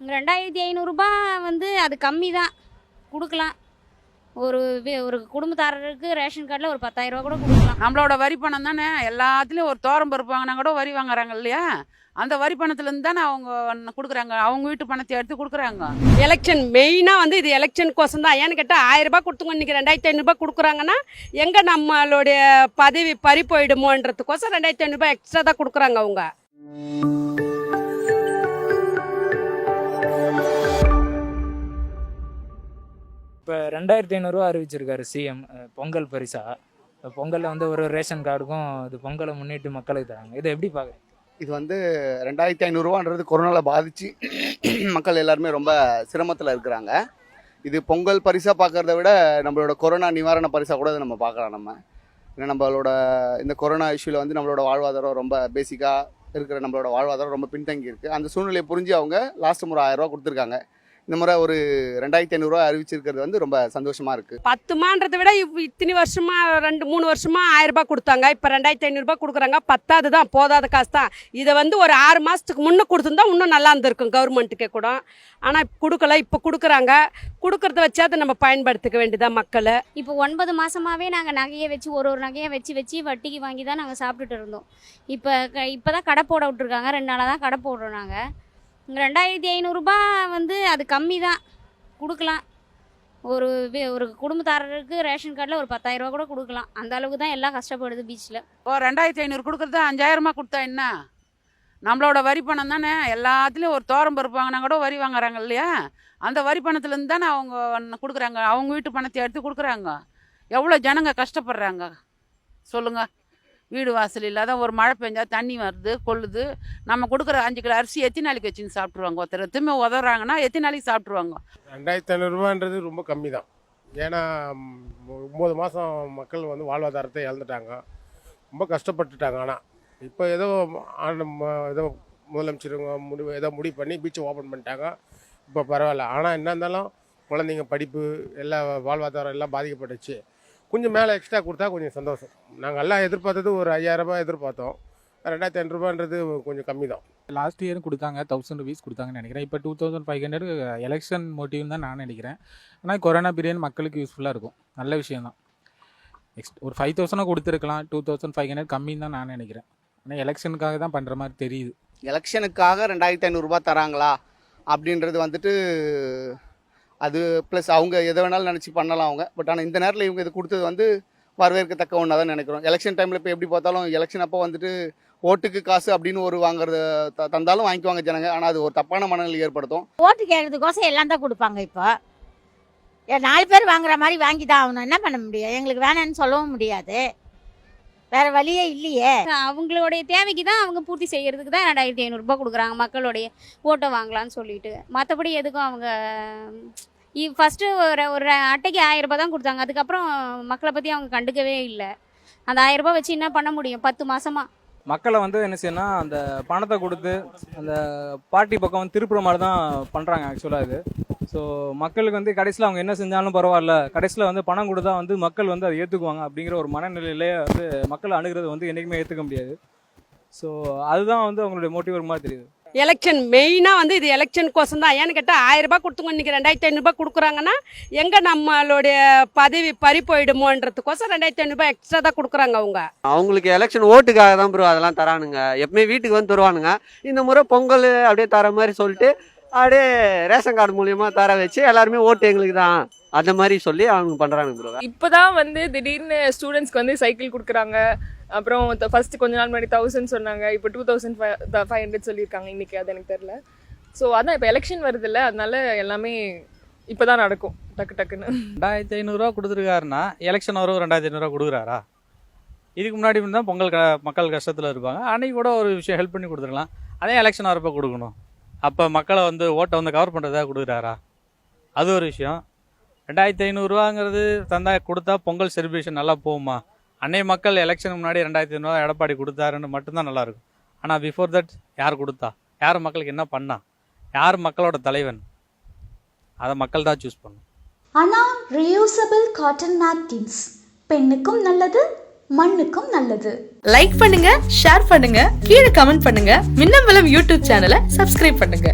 2500 வந்து அது கம்மி தான் கொடுக்கலாம். ஒரு குடும்பத்தாரருக்கு ரேஷன் கார்டில் ஒரு 10,000 ரூபா கூட கொடுக்கலாம். நம்மளோட வரி பணம் தானே. எல்லாத்துலேயும் ஒரு தோரம் பருப்பு வாங்கினா கூட வரி வாங்குறாங்க இல்லையா? அந்த வரி பணத்துலேருந்து தானே அவங்க கொடுக்குறாங்க. அவங்க வீட்டு பணத்தை எடுத்து கொடுக்குறாங்க. எலெக்ஷன் மெயினாக வந்து இது எலெக்ஷனுக்கோசம் தான். ஏன்னு கேட்டால் 1000 ரூபாய் கொடுத்துங்க, இன்றைக்கி 2500 கொடுக்குறாங்கன்னா எங்கே நம்மளுடைய பதவி பறி போயிடுமோன்றதுக்கோசம் 2500 எக்ஸ்ட்ரா தான் கொடுக்குறாங்க அவங்க. இப்போ 2500 அறிவிச்சிருக்காரு சிஎம் பொங்கல் பரிசா. பொங்கலில் வந்து ஒரு ரேஷன் கார்டுக்கும் இது பொங்கலை முன்னிட்டு மக்களுக்கு தராங்க. இதை எப்படி பார்க்குறீங்க? இது வந்து 2500 கொரோனாவில் பாதித்து மக்கள் எல்லாருமே ரொம்ப சிரமத்தில் இருக்கிறாங்க. இது பொங்கல் பரிசாக பார்க்குறத விட நம்மளோட கொரோனா நிவாரண பரிசாக கூட நம்ம பார்க்கலாம். ஏன்னா நம்மளோட இந்த கொரோனா இஷ்யூவில் வந்து நம்மளோட வாழ்வாதாரம் ரொம்ப பேசிக்காக இருக்கிற நம்மளோட வாழ்வாதாரம் ரொம்ப பின்தங்கி இருக்குது. அந்த சூழ்நிலையை புரிஞ்சு அவங்க லாஸ்ட் முறை 1000 ரூபா கொடுத்துருக்காங்க. இந்த முறை ஒரு 2500 அறிவிச்சிருக்கிறது வந்து ரொம்ப சந்தோஷமா இருக்கு. 10 மான்றதை விட இத்தனை வருஷமா 2-3 வருஷமா 1000 ரூபாய் கொடுத்தாங்க. இப்போ 2500 கொடுக்குறாங்க. பத்தாது தான், போதாத காசு தான். இதை வந்து ஒரு 6 மாதத்துக்கு முன்னே கொடுத்துருந்தா இன்னும் நல்லா இருந்திருக்கும் கவர்மெண்ட்டுக்கே கூட. ஆனால் கொடுக்கல, இப்போ கொடுக்குறாங்க. கொடுக்கறத வச்சு அதை நம்ம பயன்படுத்திக்க வேண்டியதான் மக்கள். இப்போ 9 மாதமாகவே நாங்கள் நகையை வச்சு ஒரு நகையை வச்சு வட்டிக்கு வாங்கி தான் நாங்கள் சாப்பிட்டுட்டு இருந்தோம். இப்போ தான் கடை போட விட்டுருக்காங்க. 2 நாளாக தான் கடை போடுறோம் நாங்கள். 2500 வந்து அது கம்மி தான் கொடுக்கலாம். ஒரு குடும்பத்தாரருக்கு ரேஷன் கார்டில் ஒரு 10,000 ரூபா கூட கொடுக்கலாம். அந்த அளவுக்கு தான் எல்லாம் கஷ்டப்படுது பீச்சில். 2500 கொடுக்குறது 5000 கொடுத்தா என்ன? நம்மளோட வரி பணம் தானே. எல்லாத்துலேயும் ஒரு தோரம் பருப்பு வாங்கினா கூட வரி வாங்குறாங்க இல்லையா? அந்த வரி பணத்துலேருந்து தானே அவங்க கொடுக்குறாங்க. அவங்க வீட்டு பணத்தை எடுத்து கொடுக்குறாங்க. எவ்வளோ ஜனங்க கஷ்டப்படுறாங்க சொல்லுங்கள். வீடு வாசல் இல்லாத ஒரு மழை பெஞ்சா தண்ணி வருது கொள்ளுது. நம்ம கொடுக்குற 5 கிலோ அரிசி எத்தனை நாளைக்கு வச்சுன்னு சாப்பிட்ருவாங்க? ஒருத்தர் எத்துமே உதவுறாங்கன்னா எத்தனை நாளைக்கு சாப்பிட்ருவாங்க? 2500 ரொம்ப கம்மி தான். ஏன்னா 9 மாதம் மக்கள் வந்து வாழ்வாதாரத்தை இழந்துட்டாங்க, ரொம்ப கஷ்டப்பட்டுட்டாங்க. ஆனால் இப்போ ஏதோ முதலமைச்சருங்க ஏதோ முடிவு பண்ணி பீச்சை ஓப்பன் பண்ணிட்டாங்க. இப்போ பரவாயில்ல. ஆனால் என்ன இருந்தாலும் குழந்தைங்க படிப்பு எல்லா வாழ்வாதாரம் எல்லாம் பாதிக்கப்பட்டுச்சு. கொஞ்சம் மேலே எக்ஸ்ட்ரா கொடுத்தா கொஞ்சம் சந்தோஷம். நாங்கள் எல்லாம் எதிர்பார்த்தது ஒரு 5000 ரூபாய் எதிர்பார்த்தோம். 2500 கொஞ்சம் கம்மி தான். லாஸ்ட் இயரும் கொடுத்தாங்க, 1000 rupees கொடுத்தாங்கன்னு நினைக்கிறேன். இப்போ 2500 எலெக்ஷன் மோட்டிவ்னு தான் நான் நினைக்கிறேன். ஆனால் கொரோனா பீரியட் மக்களுக்கு யூஸ்ஃபுல்லாக இருக்கும், நல்ல விஷயம் தான். ஒரு 5000 கொடுத்துருக்கலாம், 2500 கம்மின்னு தான் நான் நினைக்கிறேன். ஆனால் எலெக்ஷனுக்காக தான் பண்ணுற மாதிரி தெரியுது. எலெக்ஷனுக்காக 2500 தராங்களா அப்படின்றது வந்துட்டு அது ப்ளஸ் அவங்க எதை வேணாலும் நினச்சி பண்ணலாம் அவங்க. பட் ஆனால் இந்த நேரத்தில் இவங்க இது கொடுத்தது வந்து வரவேற்கத்தக்க ஒன்றா தான் நினைக்கிறோம். எலெக்ஷன் டைமில் இப்போ எப்படி பார்த்தாலும் எலெக்ஷன் அப்போ வந்துட்டு ஓட்டுக்கு காசு அப்படின்னு ஒரு வாங்குறது தந்தாலும் வாங்கிக்குவாங்க ஜனங்க. ஆனால் அது ஒரு தப்பான மனநிலை ஏற்படுத்தும். ஓட்டு கேட்கறதுக்கோசம் எல்லாம் தான் கொடுப்பாங்க. இப்போ 4 பேர் வாங்குற மாதிரி வாங்கி தான் ஆகணும். என்ன பண்ண முடியும்? எங்களுக்கு வேணான்னு சொல்லவும் முடியாது, வேற வழியே இல்லையே. அவங்களுடைய தேவைக்கு தான் அவங்க பூர்த்தி செய்யறதுக்கு தான் 2500 கொடுக்குறாங்க, மக்களுடைய ஓட்டை வாங்கலான்னு சொல்லிட்டு. மற்றபடி எதுக்கும் அவங்க ஃபஸ்ட்டு ஒரு அட்டைக்கு 1000 ரூபா தான் கொடுத்தாங்க. அதுக்கப்புறம் மக்களை பற்றி அவங்க கண்டுக்கவே இல்லை. அந்த 1000 ரூபா வச்சு என்ன பண்ண முடியும் 10 மாதமாக? மக்களை வந்து என்ன செய்யணும்னா அந்த பணத்தை கொடுத்து அந்த பார்ட்டி பக்கம் வந்து திருப்புற மாதிரி தான் பண்ணுறாங்க ஆக்சுவலாக இது. ஸோ மக்களுக்கு வந்து கடைசியில் அவங்க என்ன செஞ்சாலும் பரவாயில்ல, கடைசியில் வந்து பணம் கொடுத்தா வந்து மக்கள் வந்து அதை ஏற்றுக்குவாங்க அப்படிங்கிற ஒரு மனநிலையிலே வந்து மக்கள் அணுகிறது வந்து என்றைக்குமே ஏற்றுக்க முடியாது. ஸோ அதுதான் வந்து அவங்களுடைய மோட்டிவ் மாதிரி தெரியுது. எலெக்ஷன் மெயினாக வந்து இது எலெக்ஷனுக்கோசம் தான். ஏன்னு கேட்டால் 1000 ரூபாய் கொடுத்துங்க, இன்றைக்கி 2500 கொடுக்குறாங்கன்னா எங்கே நம்மளுடைய பதவி பறி போயிடுமோன்றதுக்கோசம் 2500 எக்ஸ்ட்ரா தான் கொடுக்குறாங்க அவங்க. அவங்களுக்கு எலெக்ஷன் ஓட்டுக்காக தான் ப்ரோ அதெல்லாம் தரானுங்க. எப்பவுமே வீட்டுக்கு வந்து தருவானுங்க. இந்த முறை பொங்கல் அப்படியே தர மாதிரி சொல்லிட்டு அப்படியே ரேஷன் கார்டு மூலியமாக தர வச்சு எல்லாருமே ஓட்டு எங்களுக்கு தான் அந்த மாதிரி சொல்லி அவங்க பண்ணுறாங்க ப்ரோ. இப்போதான் வந்து திடீர்னு ஸ்டூடெண்ட்ஸ்க்கு வந்து சைக்கிள் கொடுக்குறாங்க. அப்புறம் ஃபர்ஸ்ட் கொஞ்ச நாள் முன்னாடி 1000 சொன்னாங்க, இப்போ 2500 சொல்லியிருக்காங்க இன்னைக்கு. அது எனக்கு தெரியல. ஸோ அதான் இப்போ எலெக்ஷன் வருது இல்லை, அதனால எல்லாமே இப்போதான் நடக்கும் டக்குன்னு. 2500 கொடுத்துருக்காருன்னா எலெக்ஷன் வரும் 2500 கொடுக்குறாரா? இதுக்கு முன்னாடி தான் மக்கள் கஷ்டத்தில் இருப்பாங்க, அன்னைக்கு கூட ஒரு விஷயம் ஹெல்ப் பண்ணி கொடுத்துருக்கலாம். அதே எலெக்ஷன் வரப்போ கொடுக்கணும். அப்போ மக்களை வந்து ஓட்டை வந்து கவர் பண்ணுறதா கொடுக்குறாரா? அது ஒரு விஷயம். 2500 தந்தா கொடுத்தா பொங்கல் செலிப்ரேஷன் நல்லா போகுமா? அன்னைய மக்கள் எலெக்ஷனுக்கு முன்னாடி 2500 எடப்பாடி கொடுத்தாருன்னு மட்டும்தான் நல்லாயிருக்கும். ஆனால் பிஃபோர் தட் யார் கொடுத்தா, யார் மக்களுக்கு என்ன பண்ணா, யார் மக்களோட தலைவன், அதை மக்கள் தான் சூஸ் பண்ணும். ஆனால் ரியூசபிள் காட்டன் நாப்கின்ஸ் பெண்ணுக்கும் நல்லது, மண்ணுக்கும் நல்லது. லைக் பண்ணுங்க, ஷேர் பண்ணுங்க, கீழே கமெண்ட் பண்ணுங்க. மின்னம்பலம் யூடியூப் சேனலை சப்ஸ்கிரைப் பண்ணுங்க.